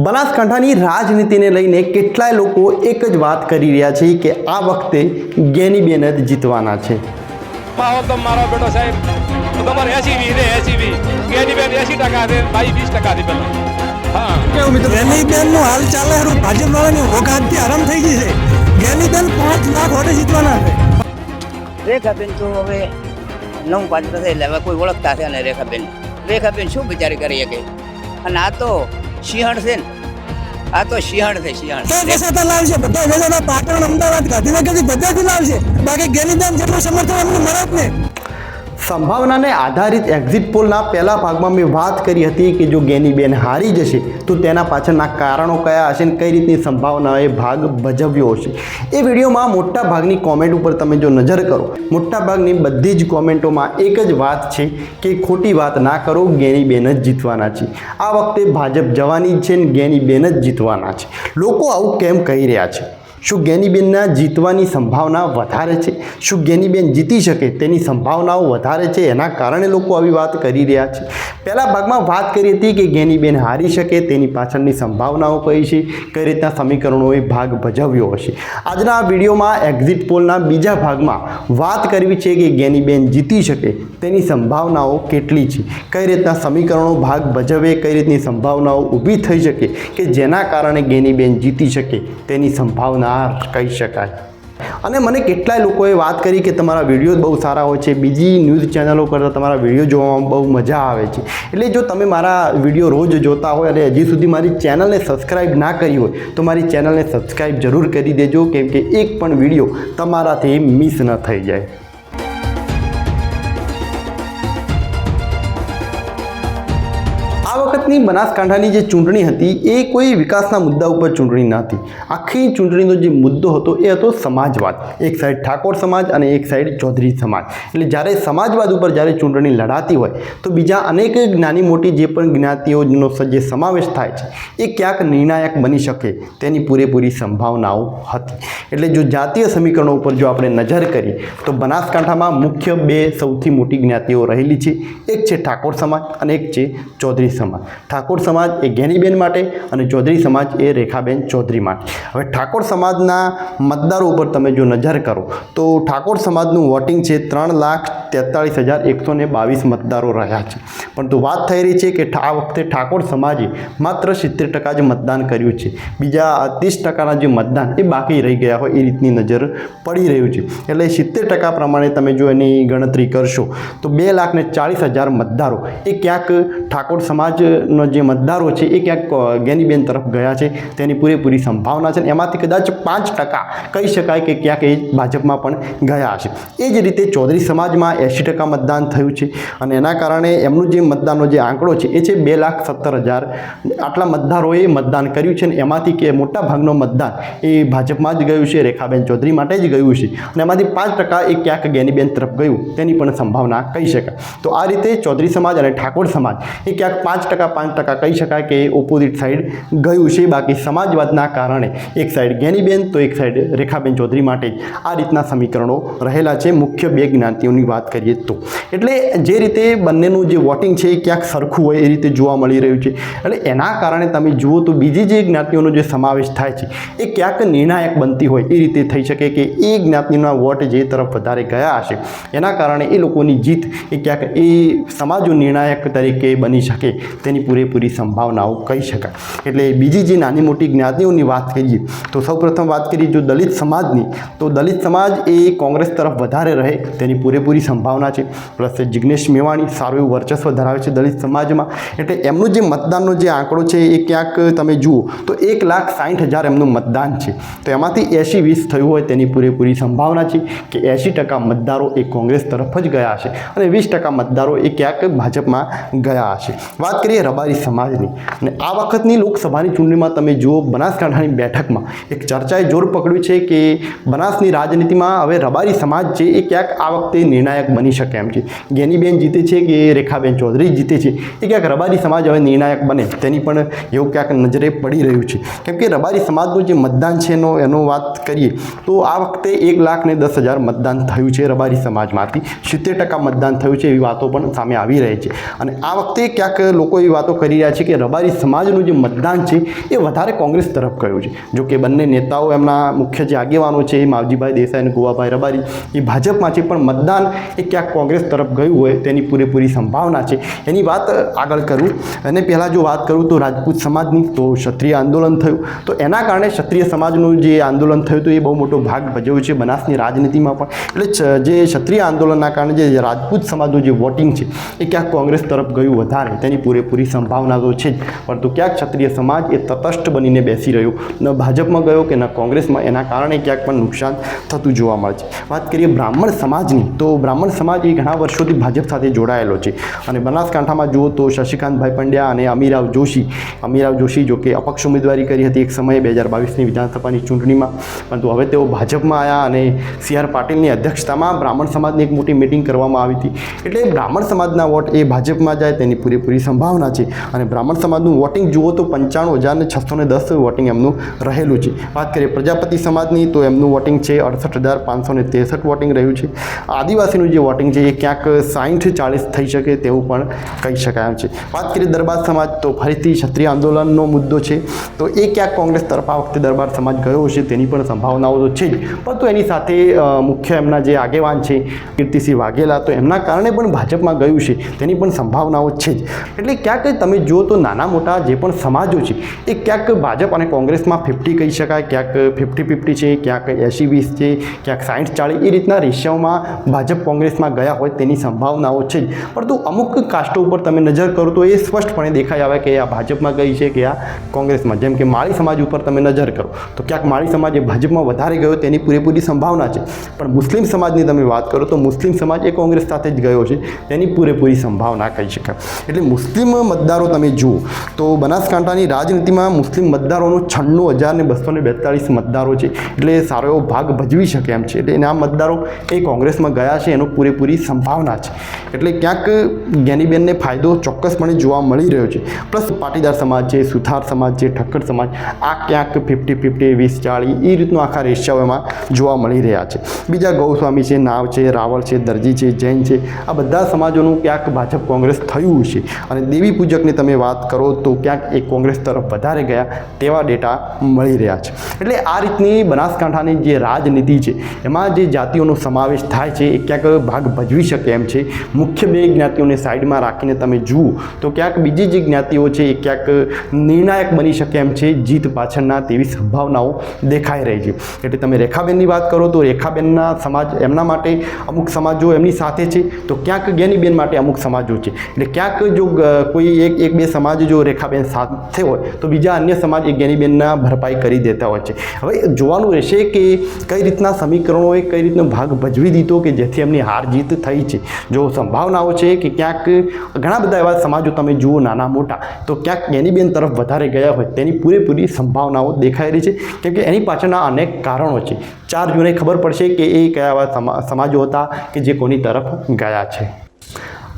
બનાસકાંઠાની રાજનીતિને લઈને કેટલાય લોકો એક જ વાત કરી રહ્યા છે કે આ વખતે ગેનીબેન જ જીતવાના છે। તો મારો બેટો સાહેબ તમારે 80 રે 80 ગેનીબેન 80% છે, ભાઈ 20% છે પેલા। હા કેવું મિત્રો ગેનીબેન નું હાલ ચાલે હરું ભાજપ વાળાની ઓકાતથી આરામ થઈ ગઈ છે। ગેનીબેન 5 લાખ વોટે જીતવાના છે। રેખાબેન તો હવે નવું પાત્ર છે એટલે હવે કોઈ ઓળખતા છે ને રેખાબેન શું બિચારી કરી શકે। અને આ તો સિંહણ છે ને, આ તો સિંહણ છે સિંહણ। તો વેસાતા લાવશે, બધા વેસાતા પાટણ અમદાવાદ ગાંધીનગરથી બધાથી લાવશે, બાકી ગેનીબેન જેટલું સમર્થન અમને મળે જ નહીં। સંભાવનાને આધારિત એક્ઝિટ પોલના પહેલા ભાગમાં મેં વાત કરી હતી કે જો ગેનીબેન હારી જશે તો તેના પાછળના કારણો કયા હશે અને કઈ રીતની સંભાવનાએ ભાગ ભજવ્યો હશે। એ વિડીયોમાં મોટા ભાગની કોમેન્ટ ઉપર તમે જો નજર કરો, મોટા ભાગની બધી જ કોમેન્ટોમાં એક જ વાત છે કે ખોટી વાત ના કરો, ગેનીબેન જ જીતવાના છે। આ વખતે ભાજપ જવાની જ છે ને ગેનીબેન જ જીતવાના છે। લોકો આવું કેમ કહી રહ્યા છે? શું ગેનીબેનના જીતવાની સંભાવના વધારે છે? શું ગેનીબેન જીતી શકે તેની સંભાવનાઓ વધારે છે? એના કારણે લોકો આવી વાત કરી રહ્યા છે। પહેલા ભાગમાં વાત કરી હતી કે ગેનીબેન હારી શકે તેની પાછળની સંભાવનાઓ કઈ છે, કઈ રીતના સમીકરણોએ ભાગ ભજવ્યો હશે। આજના આ વિડીયોમાં એક્ઝિટ પોલના બીજા ભાગમાં વાત કરવી છે કે ગેનીબેન જીતી શકે તેની સંભાવનાઓ કેટલી છે, કઈ રીતના સમીકરણો ભાગ ભજવે, કઈ રીતની સંભાવનાઓ ઊભી થઈ શકે કે જેના કારણે ગેનીબેન જીતી શકે તેની સંભાવના કહી શકાય। અને મને કેટલાય લોકોએ વાત કરી કે તમારા વિડીયો બહુ સારા હોય છે, બીજી ન્યૂઝ ચેનલો કરતાં તમારા વિડીયો જોવામાં બહુ મજા આવે છે। એટલે જો તમે મારા વિડીયો રોજ જોતા હોય અને હજી સુધી મારી ચેનલને સબસ્ક્રાઈબ ના કરી હોય તો મારી ચેનલને સબસ્ક્રાઈબ જરૂર કરી દેજો, કેમ કે એક પણ વિડીયો તમારાથી મિસ ન થઈ જાય। આ વખતની બનાસકાંઠાની જે ચૂંટણી હતી એ કોઈ વિકાસના મુદ્દા ઉપર ચૂંટણી ન હતી। આખી ચૂંટણીનો જે મુદ્દો હતો એ હતો સમાજવાદ। એક સાઈડ ઠાકોર સમાજ અને એક સાઈડ ચૌધરી સમાજ। એટલે જ્યારે સમાજવાદ ઉપર જ્યારે ચૂંટણી લડાતી હોય તો બીજા અનેક નાની મોટી જે પણ જ્ઞાતિઓનો જે સમાવેશ થાય છે એ ક્યાંક નિર્ણાયક બની શકે તેની પૂરેપૂરી સંભાવનાઓ હતી। એટલે જો જાતીય સમીકરણો ઉપર જો આપણે નજર કરીએ તો બનાસકાંઠામાં મુખ્ય બે સૌથી મોટી જ્ઞાતિઓ રહેલી છે, એક છે ઠાકોર સમાજ અને એક છે ચૌધરી સમાજ। ઠાકોર સમાજ એ ગેનીબેન માટે અને ચૌધરી સમાજ એ રેખાબેન ચૌધરી માટે। હવે ઠાકોર સમાજના મતદારો ઉપર તમે જો નજર કરો તો ઠાકોર સમાજનું વોટિંગ છે 3,43,122 મતદારો રહ્યા છે, પરંતુ વાત થઈ રહી છે કે આ વખતે ઠાકોર સમાજે માત્ર 70% જ મતદાન કર્યું છે, બીજા 30%ના જે મતદાન એ બાકી રહી ગયા હોય એ રીતની નજર પડી રહ્યું છે। એટલે 70% પ્રમાણે તમે જો એની ગણતરી કરશો તો 2,40,000 મતદારો એ ક્યાંક ઠાકોર સમાજનો જે મતદારો છે એ ક્યાંક ગેનીબેન તરફ ગયા છે તેની પૂરેપૂરી સંભાવના છે। એમાંથી કદાચ 5% કહી શકાય કે ક્યાંક એ ભાજપમાં પણ ગયા છે। એ જ રીતે ચૌધરી સમાજમાં 80% મતદાન થયું છે અને એના કારણે એમનું જે મતદાનનો જે આંકડો છે એ છે 2,17,000 આટલા મતદારોએ મતદાન કર્યું છે અને એમાંથી કે મોટા ભાગનું મતદાન એ ભાજપમાં જ ગયું છે, રેખાબેન ચૌધરી માટે જ ગયું છે અને એમાંથી 5% એ ક્યાંક ગેનીબેન તરફ ગયું તેની પણ સંભાવના કહી શકાય। તો આ રીતે ચૌધરી સમાજ અને ઠાકોર સમાજ એ ક્યાંક 5% કહી શકાય કે ઓપોઝિટ સાઈડ ગયું છે, બાકી સમાજવાદના કારણે એક સાઈડ ગેનીબેન તો એક સાઈડ રેખાબેન ચૌધરી માટે આ રીતના સમીકરણો રહેલા છે મુખ્ય બે જ્ઞાતિઓની વાત કરીએ તો। એટલે જે રીતે બંનેનું જે વોટિંગ છે એ ક્યાંક સરખું હોય એ રીતે જોવા મળી રહ્યું છે। એટલે એના કારણે તમે જુઓ તો બીજી જે જ્ઞાતિઓનો જે સમાવેશ થાય છે એ ક્યાંક નિર્ણાયક બનતી હોય એ રીતે થઈ શકે કે એ જ્ઞાતિના વોટ જે તરફ વધારે ગયા હશે એના કારણે એ લોકોની જીત એ ક્યાંક એ સમાજો નિર્ણાયક તરીકે બની શકે તેની પૂરેપૂરી સંભાવનાઓ કહી શકાય। એટલે બીજી જે નાની મોટી જ્ઞાતિઓની વાત કરીએ તો સૌપ્રથમ વાત કરીએ જો દલિત સમાજની, તો દલિત સમાજ એ કોંગ્રેસ તરફ વધારે રહે તેની પૂરેપૂરી સંભાવના છે। પ્લસ જિગ્નેશ મેવાણી સારું એવું વર્ચસ્વ ધરાવે છે દલિત સમાજમાં, એટલે એમનું જે મતદાનનો જે આંકડો છે એ ક્યાંક તમે જુઓ તો 1,60,000 એમનું મતદાન છે, તો એમાંથી 80-20 થયું હોય તેની પૂરેપૂરી સંભાવના છે કે 80% મતદારો એ કોંગ્રેસ તરફ જ ગયા હશે અને 20% મતદારો એ ક્યાંક ભાજપમાં ગયા હશે। વાત કરીએ રબારી સમાજની, અને આ વખતની લોકસભાની ચૂંટણીમાં તમે જુઓ બનાસકાંઠાની બેઠકમાં એક ચર્ચાએ જોર પકડ્યું છે કે બનાસની રાજનીતિમાં હવે રબારી સમાજ છે એ ક્યાંક આ વખતે નિર્ણાયક બની શકે એમ છે। ગેનીબેન જીતે છે કે રેખાબેન ચૌધરી જીતે છે એ ક્યાંક રબારી સમાજ હવે નિર્ણાયક બને તેની પણ એવું ક્યાંક નજરે પડી રહ્યું છે, કેમ કે રબારી સમાજનું જે મતદાન છે એનો વાત કરીએ તો આ વખતે 1,10,000 મતદાન થયું છે રબારી સમાજમાંથી, 70% મતદાન થયું છે એવી વાતો પણ સામે આવી રહી છે। અને આ વખતે ક્યાંક લોકો એવી વાતો કરી રહ્યા છે કે રબારી સમાજનું જે મતદાન છે એ વધારે કોંગ્રેસ તરફ ગયું છે. જો કે બંને નેતાઓ, એમના મુખ્ય જે આગેવાનો છે માવજીભાઈ દેસાઈ અને ગુવાભાઈ રબારી, એ ભાજપમાં છે, પણ મતદાન એ ક્યાંક કોંગ્રેસ તરફ ગયું હોય તેની પૂરેપૂરી સંભાવના છે. એની વાત આગળ કરું અને પહેલાં જો વાત કરું તો રાજપૂત સમાજની, તો ક્ષત્રિય આંદોલન થયું, તો એના કારણે ક્ષત્રિય સમાજનું જે આંદોલન થયું તો એ બહુ મોટો ભાગ ભજવ્યો છે બનાસની રાજનીતિમાં પણ. એટલે જે ક્ષત્રિય આંદોલનના કારણે જે રાજપૂત સમાજનું જે વોટિંગ છે એ ક્યાંક કોંગ્રેસ તરફ ગયું વધારે, તેની પૂરેપૂરી સંભાવના તો છે જ. પરંતુ ક્યાંક ક્ષત્રિય સમાજ એ તટસ્થ બનીને બેસી રહ્યો, ન ભાજપમાં ગયો કે ન કોંગ્રેસમાં. એના કારણે ક્યાંક પણ નુકસાન થતું જોવા મળે છે. વાત કરીએ બ્રાહ્મણ સમાજની, તો બ્રાહ્મણ સમાજ એ ઘણા વર્ષોથી ભાજપ સાથે જોડાયેલો છે અને બનાસકાંઠામાં જુઓ તો શશિકાંતભાઈ પંડ્યા અને અમીરાવ જોશી જો કે અપક્ષ ઉમેદવારી કરી હતી એક સમયે 2022ની વિધાનસભાની ચૂંટણીમાં, પરંતુ હવે તેઓ ભાજપમાં આવ્યા અને CR પાટીલની અધ્યક્ષતામાં બ્રાહ્મણ સમાજની એક મોટી મિટિંગ કરવામાં આવી હતી. એટલે બ્રાહ્મણ સમાજના વોટ એ ભાજપમાં જાય તેની પૂરેપૂરી સંભાવના છે. અને બ્રાહ્મણ સમાજનું વોટિંગ જુઓ તો 95,610 વોટિંગ એમનું રહેલું છે. વાત કરીએ પ્રજાપતિ સમાજની, તો એમનું વોટિંગ છે 68,563 વોટિંગ રહ્યું છે. આદિવાસીનું જે વોટિંગ છે એ ક્યાંક 60-40 થઈ શકે તેવું પણ કહી શકાય એમ છે. વાત કરીએ દરબાર સમાજ, તો ફરીથી ક્ષત્રિય આંદોલનનો મુદ્દો છે, તો એ ક્યાંક કોંગ્રેસ તરફ આ વખતે દરબાર સમાજ ગયો છે તેની પણ સંભાવનાઓ તો છે જ. પરંતુ એની સાથે મુખ્ય એમના જે આગેવાન છે કીર્તિસિંહ વાઘેલા, તો એમના કારણે પણ ભાજપમાં ગયું છે તેની પણ સંભાવનાઓ છે જ. એટલે ક્યાંક તમે જુઓ તો નાના મોટા જે પણ સમાજો છે એ ક્યાંક ભાજપ અને કોંગ્રેસમાં 50 કહી શકાય, ક્યાંક 50-50 છે, ક્યાંક 80-20 છે, ક્યાંક 60-40, એ રીતના રેશિયોમાં ભાજપ કોંગ્રેસમાં ગયા હોય તેની સંભાવનાઓ છે જ. પરંતુ અમુક કાસ્ટો ઉપર તમે નજર કરો તો એ સ્પષ્ટપણે દેખાઈ આવે કે આ ભાજપમાં ગઈ છે કે આ કોંગ્રેસમાં. જેમ કે માળી સમાજ ઉપર તમે નજર કરો તો ક્યાંક માળી સમાજ એ ભાજપમાં વધારે ગયો તેની પૂરેપૂરી સંભાવના છે. પણ મુસ્લિમ સમાજની તમે વાત કરો તો મુસ્લિમ સમાજ એ કોંગ્રેસ સાથે જ ગયો છે તેની પૂરેપૂરી સંભાવના કહી શકાય. એટલે મુસ્લિમ મતદારો તમે જુઓ તો બનાસકાંઠાની રાજનીતિમાં મુસ્લિમ મતદારોનું 96,242 મતદારો છે. એટલે સારો એવો ભાગ ભજવી શકે એમ છે. એટલે એના મતદારો એ કોંગ્રેસમાં ગયા છે એનો પૂરેપૂરી સંભાવના છે. એટલે ક્યાંક જ્ઞાનીબેનને ફાયદો ચોક્કસપણે જોવા મળી રહ્યો છે. પ્લસ પાટીદાર સમાજ છે, સુથાર સમાજ છે, ઠક્કર સમાજ, આ ક્યાંક 50-50, 20-40 એ રીતનું આખા રેશિયો એમાં જોવા મળી રહ્યા છે. બીજા ગૌસ્વામી છે, નાવ છે, રાવળ છે, દરજી છે, જૈન છે, આ બધા સમાજોનું ક્યાંક ભાજપ કોંગ્રેસ થયું છે. અને દેવી પૂજકની તમે વાત કરો તો ક્યાંક એ કોંગ્રેસ તરફ વધારે ગયા તેવા ડેટા મળી રહ્યા છે. એટલે આ રીતની બનાસકાંઠાની જે રાજનીતિ છે એમાં જે જાતિઓનો સમાવેશ થાય છે એ ક્યાંક ભાગ ભજવી શકે એમ છે. મુખ્ય બે જ્ઞાતિઓને સાઈડમાં રાખીને તમે જુઓ તો ક્યાંક બીજી જે જ્ઞાતિઓ છે એ ક્યાંક નિર્ણાયક બની શકે એમ છે જીત પાછળના, તેવી સંભાવનાઓ દેખાઈ રહી છે. એટલે તમે રેખાબેનની વાત કરો તો રેખાબેનના સમાજ, એમના માટે અમુક સમાજો એમની સાથે છે, તો ક્યાંક જ્ઞાનીબેન માટે અમુક સમાજો છે. એટલે ક્યાંક જો કોઈ એક બે સમાજ જો રેખાબેન સાથે હોય તો બીજા અન્ય સમાજ એ જ્ઞાનીબેનના ભરપાઈ કરી દેતા હોય છે. હવે જોવાનું રહેશે કે કઈ રીતના સમીકરણોએ કઈ રીતનો ભાગ ભજવી દીધો કે જેથી એમની હાર જીત થઈ છે. જો સંભાવનાઓ છે કે ક્યાંક ઘણા બધા એવા સમાજો તમે જુઓ નાના મોટા, તો ક્યાંક જ્ઞાનીબેન તરફ વધારે ગયા હોય તેની પૂરેપૂરી સંભાવનાઓ દેખાઈ રહી છે. કેમ કે એની પાછળના અનેક કારણો છે. 4 જૂને ખબર પડશે કે એ કયા એવા સમાજો હતા કે જે કોની તરફ ગયા છે.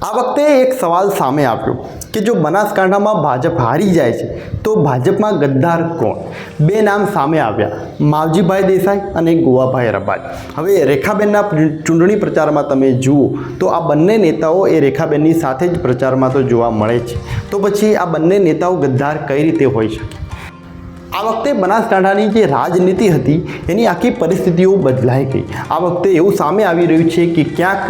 આ વખતે એક સવાલ સામે આવ્યો કે જો બનાસકાંઠામાં ભાજપ હારી જાય છે તો ભાજપમાં ગદ્દાર કોણ? 2 નામ સામે આવ્યા, માવજીભાઈ દેસાઈ અને ગુવાભાઈ રબારી. હવે રેખાબેનના ચૂંટણી પ્રચારમાં તમે જુઓ તો આ બંને નેતાઓ એ રેખાબેનની સાથે જ પ્રચારમાં તો જોવા મળે છે. તો પછી આ બંને નેતાઓ ગદ્દાર કઈ રીતે હોઈ શકે? આ વખતે બનાસકાંઠાની જે રાજનીતિ હતી એની આખી પરિસ્થિતિઓ બદલાઈ ગઈ. આ વખતે એવું સામે આવી રહ્યું છે કે ક્યાંક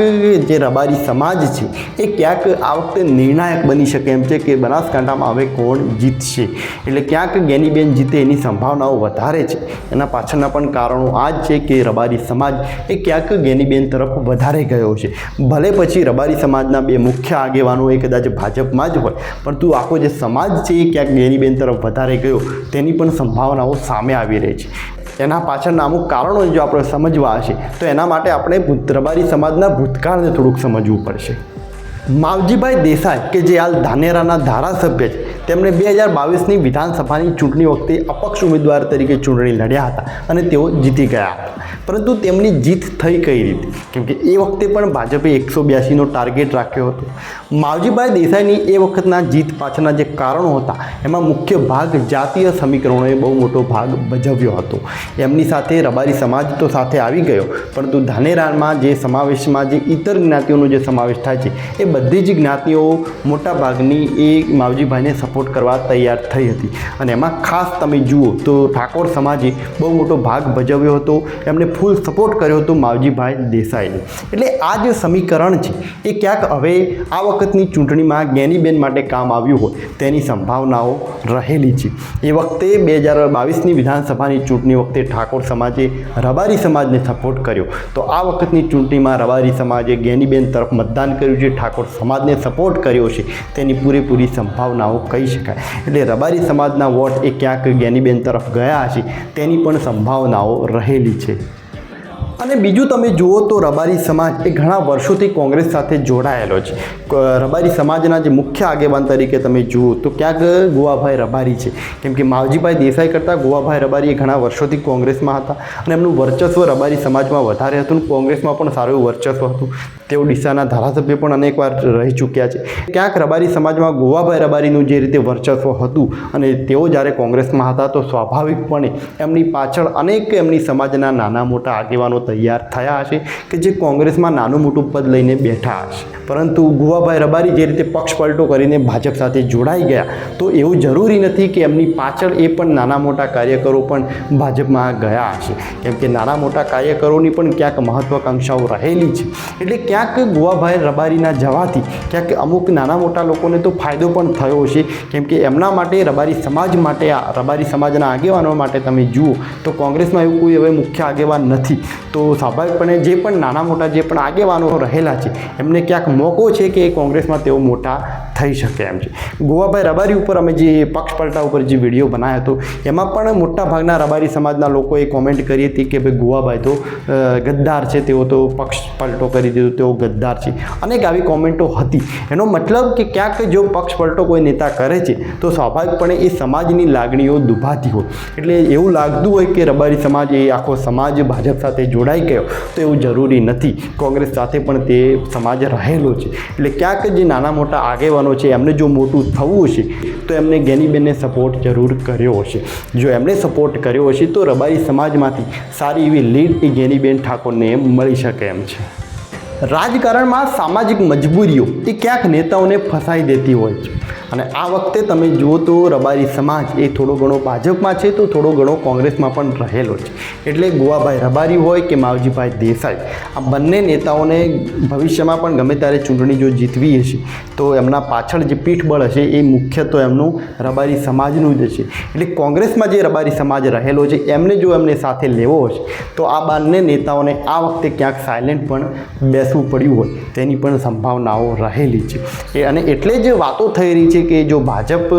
જે રબારી સમાજ છે એ ક્યાંક આ વખતે નિર્ણાયક બની શકે એમ છે કે બનાસકાંઠામાં હવે કોણ જીતશે. એટલે ક્યાંક જ્ઞાનીબેન જીતે એની સંભાવનાઓ વધારે છે. એના પાછળના પણ કારણો આ જ છે કે રબારી સમાજ એ ક્યાંક જ્ઞાનીબેન તરફ વધારે ગયો છે. ભલે પછી રબારી સમાજના 2 મુખ્ય આગેવાનો એ કદાચ ભાજપમાં જ હોય, પરંતુ આખો જે સમાજ છે એ ક્યાંક જ્ઞાનીબેન તરફ વધારે ગયો તેની પણ સંભાવનાઓ સામે આવી રહી છે. એના પાછળના અમુક કારણો જો આપણે સમજવા હશે તો એના માટે આપણે રબારી સમાજના ભૂતકાળને થોડુંક સમજવું પડશે. માવજીભાઈ દેસાઈ કે જે હાલ ધાનેરાના ધારાસભ્ય છે, તેમણે 2022ની વિધાનસભાની ચૂંટણી વખતે અપક્ષ ઉમેદવાર તરીકે ચૂંટણી લડ્યા હતા અને તેઓ જીતી ગયા હતા. પરંતુ તેમની જીત થઈ કઈ રીતે? કેમ કે એ વખતે પણ ભાજપે 182નો ટાર્ગેટ રાખ્યો હતો. માવજીભાઈ દેસાઈની એ વખતના જીત પાછળના જે કારણો હતા એમાં મુખ્ય ભાગ જાતીય સમીકરણોએ બહુ મોટો ભાગ ભજવ્યો હતો. એમની સાથે રબારી સમાજ તો સાથે આવી ગયો, પરંતુ ધાનેરામાં જે સમાવેશમાં જે ઇતર જ્ઞાતિઓનો જે સમાવેશ થાય છે એ બધી જ જ્ઞાતિઓ મોટા ભાગની એ માવજીભાઈને સપોર્ટ કરવા તૈયાર થઈ હતી. અને એમાં ખાસ તમે જુઓ તો ઠાકોર સમાજે બહુ મોટો ભાગ ભજવ્યો હતો. એમને ફૂલ સપોર્ટ કર્યો હતો માવજીભાઈ દેસાઈને. એટલે આ જે સમીકરણ છે એ ક્યાંક હવે આ વખતની ચૂંટણીમાં જ્ઞાનીબેન માટે કામ આવ્યું હોય તેની સંભાવનાઓ રહેલી છે. એ વખતે 2022ની વિધાનસભાની ચૂંટણી વખતે ઠાકોર સમાજે રબારી સમાજને સપોર્ટ કર્યો, તો આ વખતની ચૂંટણીમાં રબારી સમાજે જ્ઞાનીબેન તરફ મતદાન કર્યું છે, ઠાકોર સમાજને સપોર્ટ કર્યો છે, તેની પૂરેપૂરી સંભાવનાઓ કહી શકાય. એટલે રબારી સમાજના વોટ એ ક્યાંક જ્ઞાનીબેન તરફ ગયા છે તેની પણ સંભાવનાઓ રહેલી છે. અને બીજું તમે જુઓ તો રબારી સમાજ એ ઘણા વર્ષોથી કોંગ્રેસ સાથે જોડાયેલો છે. રબારી સમાજના જે મુખ્ય આગેવાન તરીકે તમે જુઓ તો ક્યાંક ગોવાભાઈ રબારી છે. કેમ કે માવજીભાઈ દેસાઈ કરતાં ગોવાભાઈ રબારી એ ઘણા વર્ષોથી કોંગ્રેસમાં હતા અને એમનું વર્ચસ્વ રબારી સમાજમાં વધારે હતું, કોંગ્રેસમાં પણ સારું એવું વર્ચસ્વ હતું. તેઓ ડીસાના ધારાસભ્ય પણ અનેકવાર રહી ચૂક્યા છે. ક્યાંક રબારી સમાજમાં ગોવાભાઈ રબારીનું જે રીતે વર્ચસ્વ હતું અને તેઓ જ્યારે કોંગ્રેસમાં હતા તો સ્વાભાવિકપણે એમની પાછળ અનેક એમની સમાજના નાના મોટા આગેવાનો તૈયાર થયા હશે કે જે કોંગ્રેસમાં નાનું મોટું પદ લઈને બેઠા હશે. પરંતુ ગોવાભાઈ રબારી જે રીતે પક્ષ પલટો કરીને ભાજપ સાથે જોડાઈ ગયા, તો એવું જરૂરી નથી કે એમની પાછળ એ પણ નાના મોટા કાર્યકરો પણ ભાજપમાં ગયા હશે. કેમ કે નાના મોટા કાર્યકરોની પણ ક્યાંક મહત્વાકાંક્ષાઓ રહેલી છે. એટલે ક્યાંક ગોવાભાઈ રબારીના જવાથી ક્યાંક અમુક નાના મોટા લોકોને તો ફાયદો પણ થયો છે. કેમ કે એમના માટે રબારી સમાજ માટે રબારી સમાજના આગેવાનો માટે તમે જુઓ તો કોંગ્રેસમાં એવું કોઈ હવે મુખ્ય આગેવાન નથી. તો સ્વાભાવિકપણે જે પણ નાના મોટા જે પણ આગેવાનો રહેલા છે એમને ક્યાંક મોકો છે કે કોંગ્રેસમાં તેઓ મોટા થઈ શકે એમ છે. ગોવાભાઈ રબારી ઉપર અમે જે પક્ષ પલટા ઉપર જે વિડીયો બનાવ્યો હતો એમાં પણ મોટા ભાગના રબારી સમાજના લોકોએ કોમેન્ટ કરી હતી કે ભાઈ ગોવાભાઈ તો ગદ્દાર છે, તેઓ તો પક્ષ પલટો કરી દીધો, તેઓ ગદ્દાર છે. અનેક આવી કોમેન્ટો હતી. એનો મતલબ કે ક્યાંક જો પક્ષ પલટો કોઈ નેતા કરે છે તો સ્વાભાવિકપણે એ સમાજની લાગણીઓ દુભાતી હોય. એટલે એવું લાગતું હોય કે રબારી સમાજ એ આખો સમાજ ભાજપ સાથે જોડાઈ ગયો, તો એવું જરૂરી નથી. કોંગ્રેસ સાથે પણ તે સમાજ રહેલો છે. એટલે ક્યાંક જે નાના મોટા આગેવાનો છે એમને જો મોટું થવું હશે તો એમને જ્ઞાનીબેનને સપોર્ટ જરૂર કર્યો હશે. જો એમને સપોર્ટ કર્યો હશે તો રબારી સમાજમાંથી સારી એવી લીડ એ જ્ઞાનીબેન ઠાકોરને મળી શકે એમ છે. રાજકારણમાં સામાજિક મજબૂરીઓ એ ક્યાંક નેતાઓને ફસાઈ દેતી હોય છે. અને આ વખતે તમે જુઓ તો રબારી સમાજ એ થોડો ઘણો ભાજપમાં છે તો થોડો ઘણો કોંગ્રેસમાં પણ રહેલો છે. એટલે ગોવાભાઈ રબારી હોય કે માવજીભાઈ દેસાઈ, આ બંને નેતાઓને ભવિષ્યમાં પણ ગમે ત્યારે ચૂંટણી જો જીતવી હશે તો એમના પાછળ જે પીઠબળ હશે એ મુખ્ય તો એમનું રબારી સમાજનું જ હશે. એટલે કોંગ્રેસમાં જે રબારી સમાજ રહેલો છે એમને જો એમને સાથે લેવો હશે તો આ બંને નેતાઓને આ વખતે ક્યાંક સાયલેન્ટ પણ બેસવું પડ્યું હોય તેની પણ સંભાવનાઓ રહેલી છે. અને એટલે જ વાતો થઈ રહી છે કે જો ભાજપ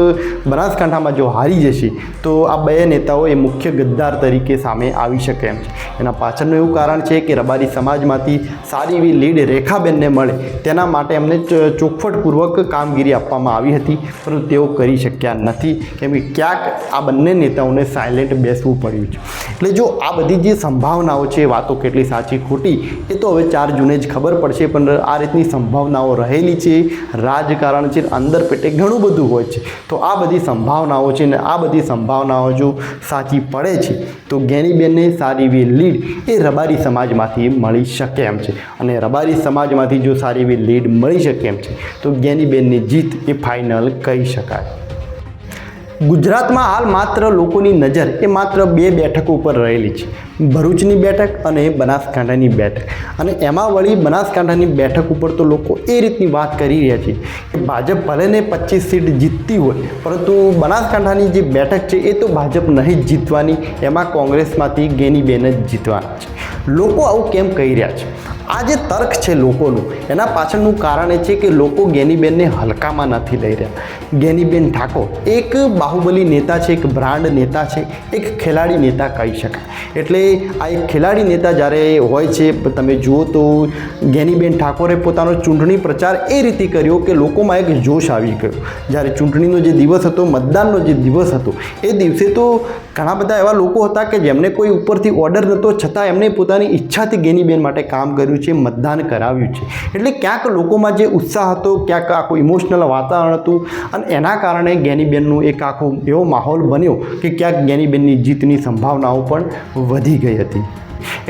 બનાસકાંઠામાં જો હારી જશે તો આ બે નેતાઓ એ મુખ્ય ગદ્દાર તરીકે સામે આવી શકે એમ છે. એના પાછળનું એવું કારણ છે કે રબારી સમાજમાંથી સારી એવી લીડ રેખાબેનને મળે તેના માટે એમને ચોખવટપૂર્વક કામગીરી આપવામાં આવી હતી, પરંતુ તેઓ કરી શક્યા નથી. કેમ કે ક્યાંક આ બંને નેતાઓને સાયલેન્ટ બેસવું પડ્યું છે. એટલે જો આ બધી જે સંભાવનાઓ છે, વાતો કેટલી સાચી ખોટી એ તો હવે 4 જૂને જ ખબર પડશે, પણ આ રીતની સંભાવનાઓ રહેલી છે. રાજકારણ છે, અંદર પેટે ઘણું બધું હોય છે. તો આ બધી સંભાવનાઓ છે ને આ બધી સંભાવનાઓ જો સાચી પડે છે તો જ્ઞાનીબેનને સારી એવી લીડ એ રબારી સમાજમાંથી મળી શકે એમ છે. અને રબારી સમાજમાંથી જો સારી એવી લીડ મળી શકે એમ છે તો જ્ઞાનીબેનની જીત એ ફાઇનલ કહી શકાય. ગુજરાતમાં હાલ માત્ર લોકોની નજર એ માત્ર 2 બેઠકો ઉપર રહેલી છે, ભરૂચની બેઠક અને બનાસકાંઠાની બેઠક. અને એમાં વળી બનાસકાંઠાની બેઠક ઉપર તો લોકો એ રીતની વાત કરી રહ્યા છે કે ભાજપ ભલેને 25 સીટ જીતતી હોય, પરંતુ બનાસકાંઠાની જે બેઠક છે એ તો ભાજપ નહીં જ જીતવાની, એમાં કોંગ્રેસમાંથી જ્ઞાનીબેન જ જીતવાના છે. લોકો આવું કેમ કહી રહ્યા છે? આ જે તર્ક છે લોકોનું, એના પાછળનું કારણ એ છે કે લોકો જ્ઞાનીબેનને હલકામાં નથી લઈ રહ્યા. જ્ઞાનીબેન ઠાકોર એક બાહુબલી નેતા છે, એક બ્રાન્ડ નેતા છે, એક ખેલાડી નેતા કહી શકાય. એટલે આ એક ખેલાડી નેતા જ્યારે હોય છે, તમે જુઓ તો જ્ઞાનીબેન ઠાકોરે પોતાનો ચૂંટણી પ્રચાર એ રીતે કર્યો કે લોકોમાં એક જોશ આવી ગયો. જ્યારે ચૂંટણીનો જે દિવસ હતો, મતદાનનો જે દિવસ હતો, એ દિવસે તો ઘણા બધા એવા લોકો હતા કે જેમને કોઈ ઉપરથી ઓર્ડર નહોતો, છતાં એમને પોતાની પોતાની ઈચ્છાથી ગેનીબેન માટે કામ કર્યું છે, મતદાન કરાવ્યું છે. એટલે ક્યાંક લોકોમાં જે ઉત્સાહ હતો, ક્યાંક આખું ઇમોશનલ વાતાવરણ હતું અને એના કારણે ગેનીબેનનું એક આખો એવો માહોલ બન્યો કે ક્યાંક ગેનીબેનની જીતની સંભાવનાઓ પણ વધી ગઈ હતી.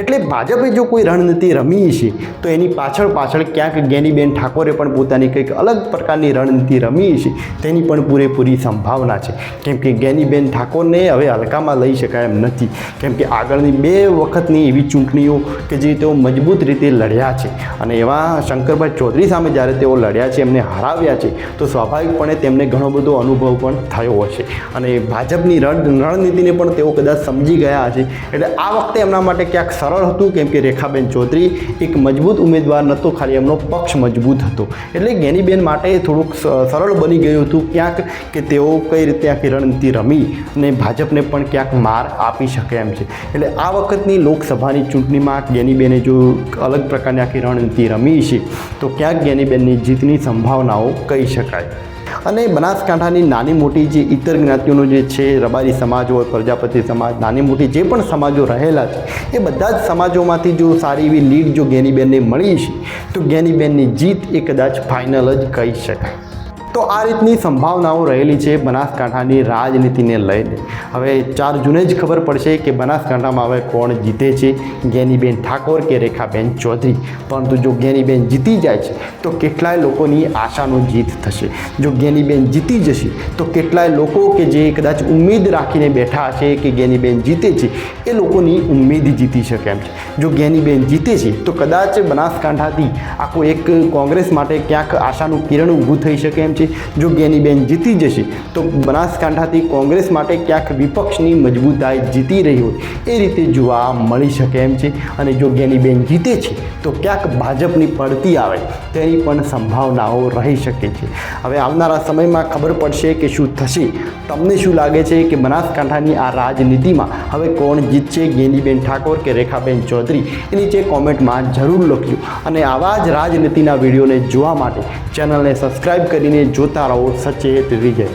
એટલે ભાજપે જો કોઈ રણનીતિ રમી છે તો એની પાછળ ક્યાંક ગેનીબેન ઠાકોરે પણ પોતાની કંઈક અલગ પ્રકારની રણનીતિ રમી છે, તેની પણ પૂરેપૂરી સંભાવના છે. કેમ કે ગેનીબેન ઠાકોરને હવે હલકામાં લઈ શકાય એમ નથી. કેમ કે આગળની 2 વખતની એવી ચૂંટણીઓ કે જે તેઓ મજબૂત રીતે લડ્યા છે અને એવા શંકરભાઈ ચૌધરી સામે જ્યારે તેઓ લડ્યા છે, એમને હરાવ્યા છે, તો સ્વાભાવિકપણે તેમને ઘણો બધો અનુભવ પણ થયો હશે અને ભાજપની રણનીતિને પણ તેઓ કદાચ સમજી ગયા હશે. એટલે આ વખતે એમના માટે ક્યાંક સરળ હતું. કેમ કે રેખાબેન ચૌધરી એક મજબૂત ઉમેદવાર નહોતો, ખાલી એમનો પક્ષ મજબૂત હતો. એટલે ગેનીબેન માટે થોડુંક સરળ બની ગયું હતું ક્યાંક કે તેઓ કઈ રીતે આખી રણનીતિ રમી અને ભાજપને પણ ક્યાંક માર આપી શકે એમ છે. એટલે આ વખતની લોકસભાની ચૂંટણીમાં ગેનીબેને જો અલગ પ્રકારની આખી રણનીતિ રમી છે તો ક્યાંક ગેનીબેનની જીતની સંભાવનાઓ કહી શકાય. અને બનાસકાંઠાની નાની મોટી જે ઇતર જ્ઞાતિઓનો જે છે, રબારી સમાજ હોય, પ્રજાપતિ સમાજ, નાની મોટી જે પણ સમાજો રહેલા છે, એ બધા જ સમાજોમાંથી જો સારી એવી લીડ જો ગેનીબેનને મળી છે તો ગેનીબેનની જીત એ કદાચ ફાઇનલ જ કહી શકાય. તો આ રીતની સંભાવનાઓ રહેલી છે બનાસકાંઠાની રાજનીતિને લઈને. હવે 4 જૂને જ ખબર પડશે કે બનાસકાંઠામાં હવે કોણ જીતે છે, ગેનીબેન ઠાકોર કે રેખાબેન ચૌધરી. પરંતુ જો ગેનીબેન જીતી જાય છે તો કેટલાય લોકોની આશાનો જીત થશે. જો ગેનીબેન જીતી જશે તો કેટલાય લોકો કે જે કદાચ ઉમ્મીદ રાખીને બેઠા હશે કે ગેનીબેન જીતે છે, એ લોકોની ઉમ્મીદ જીતી શકે એમ છે. જો ગેનીબેન જીતે છે તો કદાચ બનાસકાંઠાથી આખું એક કોંગ્રેસ માટે ક્યાંક આશાનું કિરણ ઊભું થઈ શકે એમ છે. જો ગેનીબેન જીતી જશે તો બનાસકાંઠાથી કોંગ્રેસ માટે ક્યાંક વિપક્ષની મજબૂતાઈ જીતી રહી હોય એ રીતે જોવા મળી શકે એમ છે. અને જો ગેનીબેન જીતે છે તો ક્યાંક ભાજપની પડતી આવે તેની પણ સંભાવનાઓ રહી શકે છે. હવે આવનારા સમયમાં ખબર પડશે કે શું થશે. તમને શું લાગે છે કે બનાસકાંઠાની આ રાજનીતિમાં હવે કોણ જીતશે, ગેનીબેન ઠાકોર કે રેખાબેન ચૌધરી? એ નીચે કોમેન્ટમાં જરૂર લખજો. અને આવા જ રાજનીતિના વિડીયોને જોવા માટે ચેનલને સબસ્ક્રાઈબ કરીને જોતા રહો સચેત વિજય.